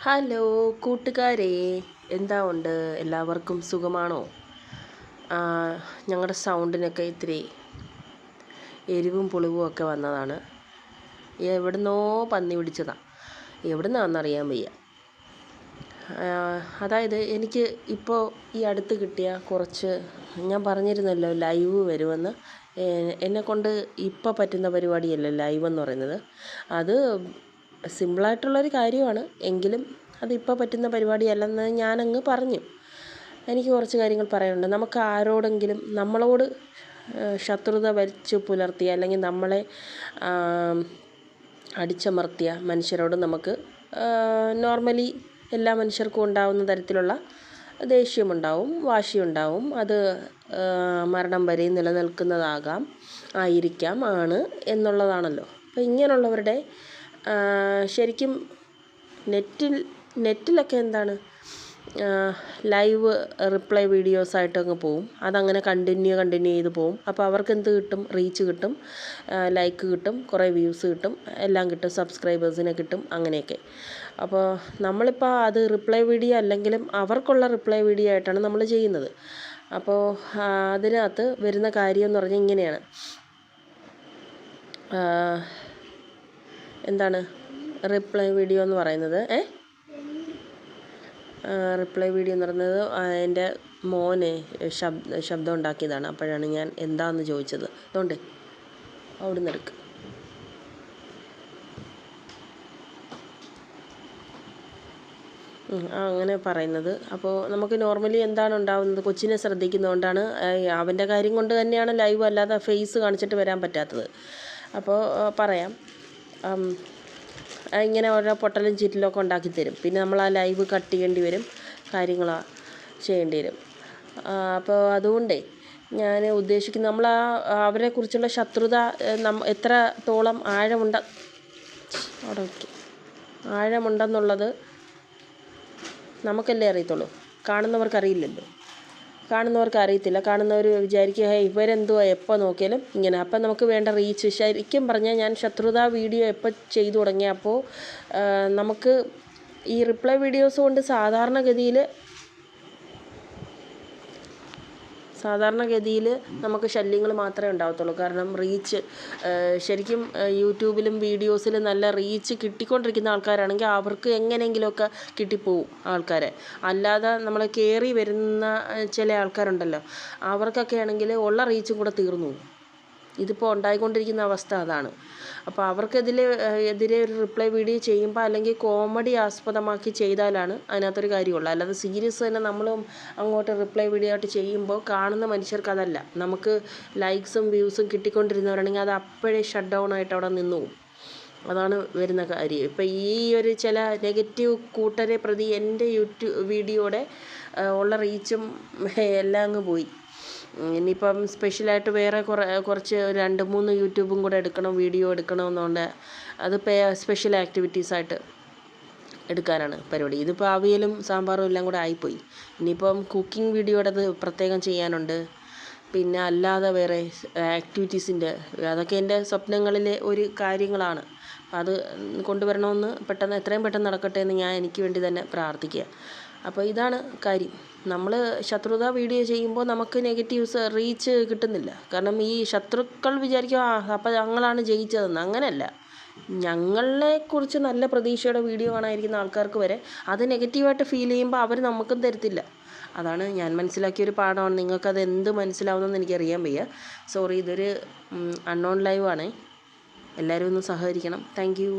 Hello കൂട്ടുകാരെ, എന്താ ഉണ്ട്? എല്ലാവർക്കും സുഖമാണോ? ഞങ്ങളുടെ സൗണ്ടിനൊക്കെ ഇത്തിരി എരിവും പുളിവും ഒക്കെ വന്നതാണ്. എവിടുന്നോ പന്നി പിടിച്ചതാണ്. എവിടുന്നാണെന്നറിയാൻ വയ്യ. അതായത് എനിക്ക് ഇപ്പോൾ ഈ അടുത്ത് കിട്ടിയ കുറച്ച്, ഞാൻ പറഞ്ഞിരുന്നല്ലോ ലൈവ് വരുമെന്ന്. എന്നെക്കൊണ്ട് ഇപ്പോൾ പറ്റുന്ന പരിപാടിയല്ല ലൈവ് എന്ന് പറയുന്നത്. അത് സിമ്പിളായിട്ടുള്ളൊരു കാര്യമാണ്, എങ്കിലും അതിപ്പോൾ പറ്റുന്ന പരിപാടിയല്ലെന്ന് ഞാനങ്ങ് പറഞ്ഞു. എനിക്ക് കുറച്ച് കാര്യങ്ങൾ പറയാനുണ്ട്. നമുക്ക് ആരോടെങ്കിലും നമ്മളോട് ശത്രുത വച്ച് പുലർത്തിയ അല്ലെങ്കിൽ നമ്മളെ അടിച്ചമർത്തിയ മനുഷ്യരോട് നമുക്ക് നോർമലി എല്ലാ മനുഷ്യർക്കും ഉണ്ടാവുന്ന തരത്തിലുള്ള ദേഷ്യമുണ്ടാവും, വാശിയുണ്ടാവും. അത് മരണം വരെ ആയിരിക്കാം എന്നുള്ളതാണല്ലോ. അപ്പോൾ ഇങ്ങനെയുള്ളവരുടെ ശരിക്കും നെറ്റിലൊക്കെ എന്താണ് ലൈവ് റിപ്ലൈ വീഡിയോസായിട്ട് അങ്ങ് പോവും. അതങ്ങനെ കണ്ടിന്യൂ ചെയ്ത് പോവും. അപ്പോൾ അവർക്ക് എന്ത് കിട്ടും? റീച്ച് കിട്ടും, ലൈക്ക് കിട്ടും, കുറേ വ്യൂസ് കിട്ടും, എല്ലാം കിട്ടും, സബ്സ്ക്രൈബേഴ്സിനെ കിട്ടും, അങ്ങനെയൊക്കെ. അപ്പോൾ നമ്മളിപ്പോൾ അത് റിപ്ലൈ വീഡിയോ അല്ലെങ്കിലും അവർക്കുള്ള റിപ്ലൈ വീഡിയോ ആയിട്ടാണ് നമ്മൾ ചെയ്യുന്നത്. അപ്പോൾ അതിനകത്ത് വരുന്ന കാര്യം എന്ന് പറഞ്ഞാൽ ഇങ്ങനെയാണ്. എന്താണ് റിപ്ലൈ വീഡിയോ എന്ന് പറയുന്നത്? എൻ്റെ മോനെ ശബ്ദം ഉണ്ടാക്കിയതാണ്. അപ്പോഴാണ് ഞാൻ എന്താണെന്ന് ചോദിച്ചത്. അതുകൊണ്ട് അവിടെ നിന്ന് എടുക്കുക. അങ്ങനെ പറയുന്നത്. അപ്പോൾ നമുക്ക് നോർമലി എന്താണ് ഉണ്ടാകുന്നത്? കൊച്ചിനെ ശ്രദ്ധിക്കുന്നതുകൊണ്ടാണ്. അവൻ്റെ കാര്യം കൊണ്ട് തന്നെയാണ് ലൈവ്, അല്ലാതെ ഫേസ് കാണിച്ചിട്ട് വരാൻ പറ്റാത്തത്. അപ്പോൾ പറയാം, ഇങ്ങനെ ഓരോ പൊട്ടലും ചീറ്റലൊക്കെ ഉണ്ടാക്കി തരും. പിന്നെ നമ്മൾ ആ ലൈവ് കട്ട് ചെയ്യേണ്ടി വരും, കാര്യങ്ങളാണ് ചെയ്യേണ്ടി വരും. അപ്പോൾ അതുകൊണ്ടേ ഞാൻ ഉദ്ദേശിക്കുന്നത്, നമ്മൾ അവരെക്കുറിച്ചുള്ള ശത്രുത എത്രത്തോളം ആഴമുണ്ടെന്നുള്ളത് നമുക്കല്ലേ അറിയത്തുള്ളൂ. കാണുന്നവർക്ക് അറിയത്തില്ല. കാണുന്നവർ വിചാരിക്കുക ഇവരെന്തുവാ എപ്പോൾ നോക്കിയാലും ഇങ്ങനെ. അപ്പം നമുക്ക് വേണ്ട റീച്ച്, ശരിക്കും പറഞ്ഞാൽ ഞാൻ ശത്രുതാ വീഡിയോ എപ്പോൾ ചെയ്തു തുടങ്ങിയപ്പോൾ നമുക്ക് ഈ റിപ്ലൈ വീഡിയോസ് കൊണ്ട് സാധാരണഗതിയിൽ നമുക്ക് ശല്യങ്ങൾ മാത്രമേ ഉണ്ടാകത്തുള്ളൂ. കാരണം റീച്ച്, ശരിക്കും യൂട്യൂബിലും വീഡിയോസിലും നല്ല റീച്ച് കിട്ടിക്കൊണ്ടിരിക്കുന്ന ആൾക്കാരാണെങ്കിൽ അവർക്ക് എങ്ങനെയെങ്കിലുമൊക്കെ കിട്ടിപ്പോവും ആൾക്കാരെ. അല്ലാതെ നമ്മൾ കയറി വരുന്ന ചില ആൾക്കാരുണ്ടല്ലോ, അവർക്കൊക്കെ ആണെങ്കിൽ ഉള്ള റീച്ചും കൂടെ തീർന്നു പോകും. ഇതിപ്പോൾ ഉണ്ടായിക്കൊണ്ടിരിക്കുന്ന അവസ്ഥ അതാണ്. അപ്പോൾ അവർക്കെതിരെ ഒരു റിപ്ലൈ വീഡിയോ ചെയ്യുമ്പോൾ അല്ലെങ്കിൽ കോമഡി ആസ്പദമാക്കി ചെയ്താലാണ് അതിനകത്തൊരു കാര്യമുള്ളൂ. അല്ലാതെ സീരിയസ് തന്നെ നമ്മളും അങ്ങോട്ട് റിപ്ലൈ വീഡിയോ ആയിട്ട് ചെയ്യുമ്പോൾ കാണുന്ന മനുഷ്യർക്ക് അതല്ല. നമുക്ക് ലൈക്സും വ്യൂസും കിട്ടിക്കൊണ്ടിരുന്നവരാണെങ്കിൽ അത് അപ്പോഴേ ഷട്ട് ഡൗൺ ആയിട്ട് അവിടെ നിന്നു പോകും. അതാണ് വരുന്ന കാര്യം. ഇപ്പം ഈ ഒരു ചില നെഗറ്റീവ് കൂട്ടരെ പ്രതി എൻ്റെ വീഡിയോയുടെ ഉള്ള റീച്ചും എല്ലാം അങ്ങ് പോയി. ഇനിയിപ്പം സ്പെഷ്യലായിട്ട് വേറെ കുറച്ച് 2-3 യൂട്യൂബും കൂടെ വീഡിയോ എടുക്കണമെന്നുണ്ട്. അത് സ്പെഷ്യൽ ആക്ടിവിറ്റീസായിട്ട് എടുക്കാനാണ് പരിപാടി. ഇതിപ്പോൾ അവിയലും സാമ്പാറും എല്ലാം കൂടെ ആയിപ്പോയി. ഇനിയിപ്പം കുക്കിംഗ് വീഡിയോയുടെ അത് പ്രത്യേകം ചെയ്യാനുണ്ട്. പിന്നെ അല്ലാതെ വേറെ ആക്ടിവിറ്റീസിൻ്റെ, അതൊക്കെ എൻ്റെ സ്വപ്നങ്ങളിലെ ഒരു കാര്യങ്ങളാണ്. അത് കൊണ്ടുവരണമെന്ന് എത്രയും പെട്ടെന്ന് നടക്കട്ടെ എന്ന് എനിക്ക് വേണ്ടി തന്നെ പ്രാർത്ഥിക്കുക. അപ്പോൾ ഇതാണ് കാര്യം. നമ്മൾ ശത്രുതാ വീഡിയോ ചെയ്യുമ്പോൾ നമുക്ക് നെഗറ്റീവ്സ് റീച്ച് കിട്ടുന്നില്ല. കാരണം ഈ ശത്രുക്കൾ വിചാരിക്കും അപ്പോൾ ഞങ്ങളാണ് ജയിച്ചതെന്ന്. അങ്ങനെയല്ല. ഞങ്ങളെക്കുറിച്ച് നല്ല പ്രതീക്ഷയുടെ വീഡിയോ കാണാനിരിക്കുന്ന ആൾക്കാർക്ക് വരെ അത് നെഗറ്റീവായിട്ട് ഫീൽ ചെയ്യുമ്പോൾ അവർ നമുക്കും തരത്തില്ല. അതാണ് ഞാൻ മനസ്സിലാക്കിയൊരു പാഠമാണ്. നിങ്ങൾക്കത് എന്ത് മനസ്സിലാവുമെന്ന് എനിക്കറിയാൻ വയ്യ. സോറി, ഇതൊരു അൺനോൺ ലൈവ് ആണേ. എല്ലാവരും ഒന്ന് സഹകരിക്കണം. Thank you.